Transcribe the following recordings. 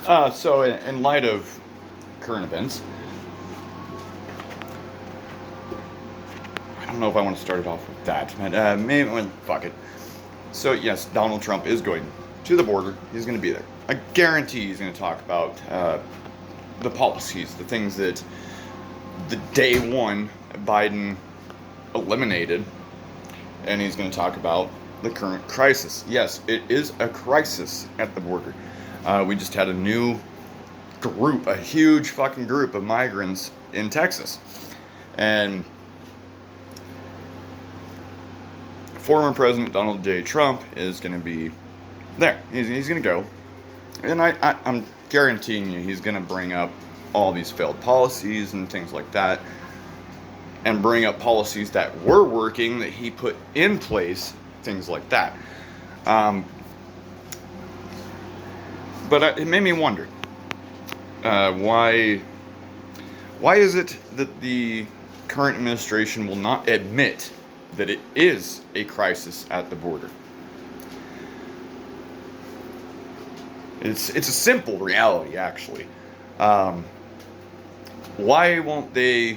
So, in light of current events, I don't know if I want to start it off with that, but maybe, well, fuck it. So, yes, Donald Trump is going to the border. He's going to be there. I guarantee he's going to talk about the policies, the things that the day one Biden eliminated, and he's going to talk about the current crisis. Yes, it is a crisis at the border. We just had a new group, a huge fucking group of migrants in Texas. And former President Donald J. Trump is going to be there. He's going to go. And I'm guaranteeing you he's going to bring up all these failed policies and things like that. And bring up policies that were working that he put in place, things like that. But it made me wonder, why is it that the current administration will not admit that it is a crisis at the border? It's a simple reality, actually. Why won't they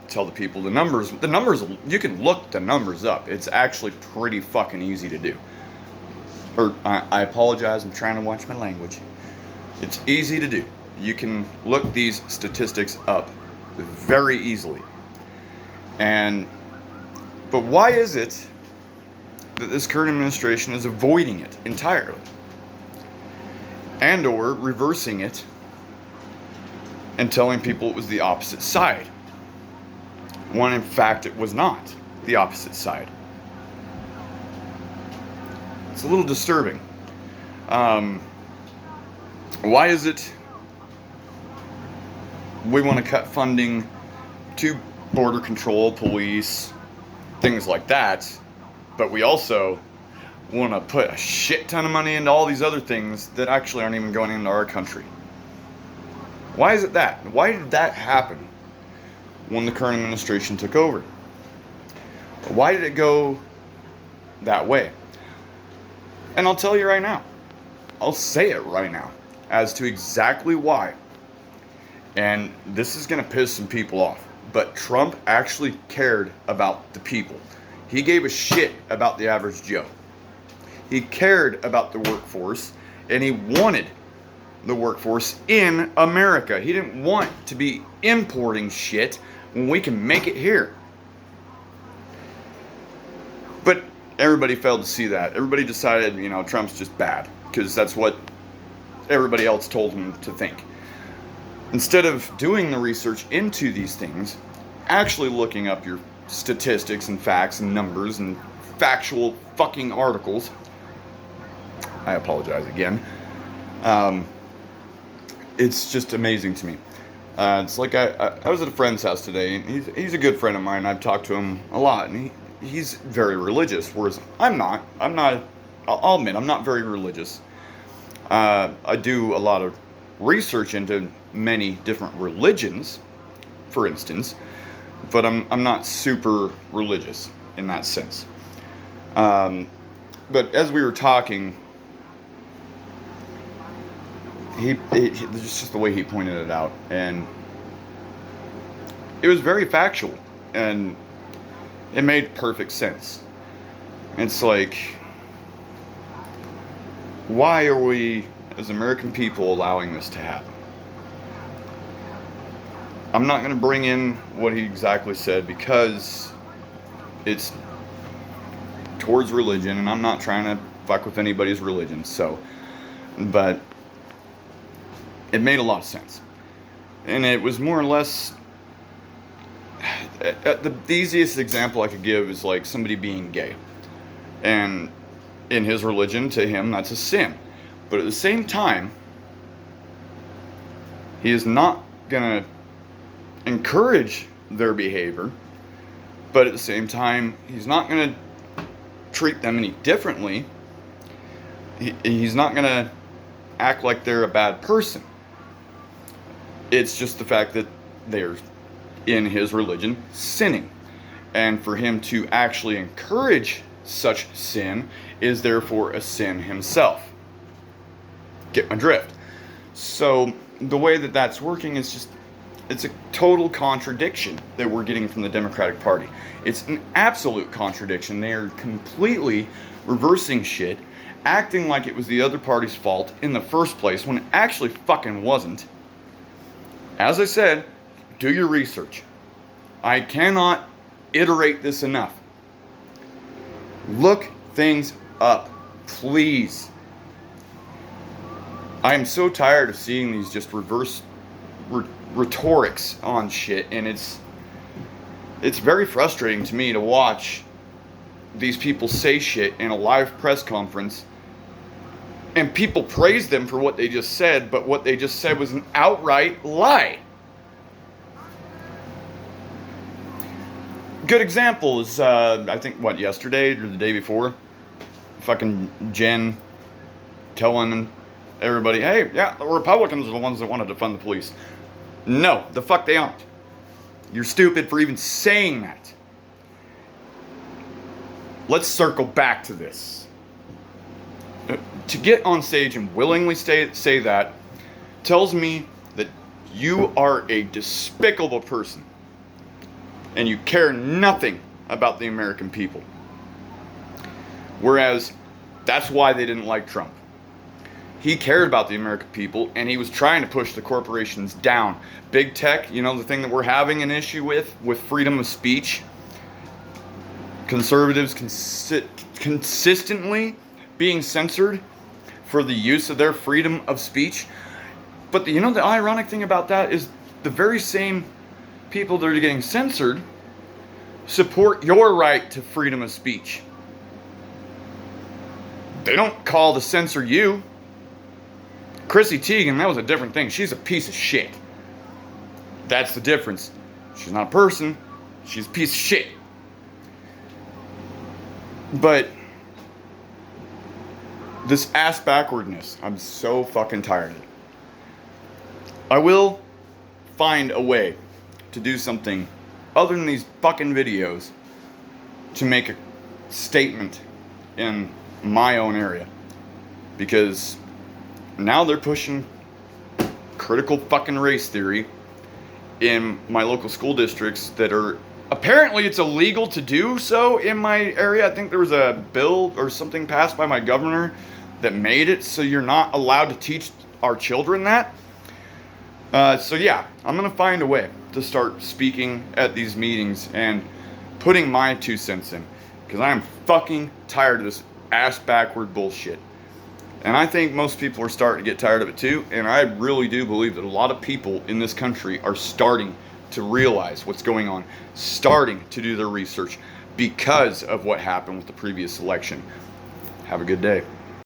tell the people the numbers? The numbers, you can look the numbers up. It's actually pretty fucking easy to do. Or, I apologize, I'm trying to watch my language. It's easy to do. You can look these statistics up very easily. But why is it that this current administration is avoiding it entirely? And or reversing it and telling people it was the opposite side, when in fact it was not the opposite side. It's a little disturbing. Why is it we want to cut funding to border control, police, things like that, but we also want to put a shit ton of money into all these other things that actually aren't even going into our country? Why is it that? Why did that happen when the current administration took over? Why did it go that way? And I'll tell you right now. I'll say it right now as to exactly why. And this is going to piss some people off. But Trump actually cared about the people. He gave a shit about the average Joe. He cared about the workforce, and he wanted the workforce in America. He didn't want to be importing shit when we can make it here. But everybody failed to see that. Everybody decided, Trump's just bad, because that's what everybody else told him to think. Instead of doing the research into these things, actually looking up your statistics and facts and numbers and factual fucking articles, I apologize again. It's just amazing to me. It's like I was at a friend's house today, and he's a good friend of mine. I've talked to him a lot, and he's very religious, whereas I'm not. I'll admit, I'm not very religious. I do a lot of research into many different religions, for instance, but I'm not super religious in that sense. But as we were talking, just the way he pointed it out, and it was very factual, and it made perfect sense. It's like, why are we, as American people, allowing this to happen? I'm not going to bring in what he exactly said, because it's towards religion, and I'm not trying to fuck with anybody's religion, but it made a lot of sense. And it was more or less, the easiest example I could give is like somebody being gay. And in his religion, to him, that's a sin. But at the same time, he is not going to encourage their behavior. But at the same time, he's not going to treat them any differently. He's not going to act like they're a bad person. It's just the fact that they're, in his religion, sinning. And for him to actually encourage such sin is therefore a sin himself. Get my drift. So the way that that's working is just, it's a total contradiction that we're getting from the Democratic Party. It's an absolute contradiction. They are completely reversing shit, acting like it was the other party's fault in the first place when it actually fucking wasn't. As I said, do your research. I cannot iterate this enough. Look things up, please. I am so tired of seeing these just reverse rhetorics on shit, and it's very frustrating to me to watch these people say shit in a live press conference, and people praise them for what they just said, but what they just said was an outright lie. Good example is, I think, yesterday or the day before, fucking Jen telling everybody, hey, yeah, the Republicans are the ones that want to defund the police. No, the fuck they aren't. You're stupid for even saying that. Let's circle back to this. To get on stage and willingly say that tells me that you are a despicable person and you care nothing about the American people. Whereas that's why they didn't like Trump. He cared about the American people, and he was trying to push the corporations down. Big tech, you know, the thing that we're having an issue with freedom of speech. Conservatives consistently being censored for the use of their freedom of speech. But the ironic thing about that is the very same people that are getting censored support your right to freedom of speech. They don't call to censor you. Chrissy Teigen, that was a different thing. She's a piece of shit. That's the difference. She's not a person. She's a piece of shit. But this ass backwardness, I'm so fucking tired of it. I will find a way to do something other than these fucking videos to make a statement in my own area. Because now they're pushing critical fucking race theory in my local school districts that are, apparently it's illegal to do so in my area. I think there was a bill or something passed by my governor that made it so you're not allowed to teach our children that. So yeah, I'm going to find a way to start speaking at these meetings and putting my 2 cents in. Because I am fucking tired of this ass backward bullshit. And I think most people are starting to get tired of it too. And I really do believe that a lot of people in this country are starting to realize what's going on, starting to do their research because of what happened with the previous election. Have a good day.